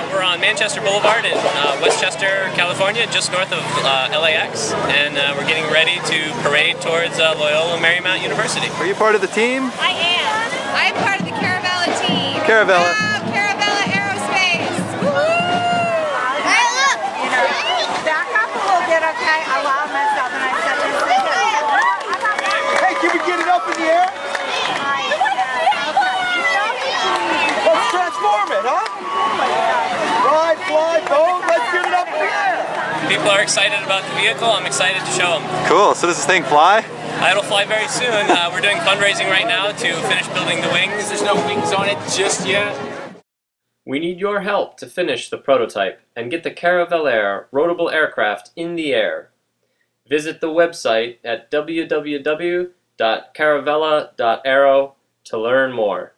We're on Manchester Boulevard in Westchester, California, just north of LAX, and we're getting ready to parade towards Loyola Marymount University. Are you part of the team? I am. I'm part of the Caravella team. Caravella. Wow, Caravella Aerospace. Woo-hoo! Hey, look! You know, back up a little bit, okay? I allowed myself and I said this thing. Hey, can we get it up in the air? Let's transform it, huh? Ride, fly, boat, let's get it up in the air. People are excited about the vehicle. I'm excited to show them. Cool, so does this thing fly? It'll fly very soon. We're doing fundraising right now to finish building the wings. There's no wings on it just yet. We need your help to finish the prototype and get the CaravellAir Roadable aircraft in the air. Visit the website at www.caravella.aero to learn more.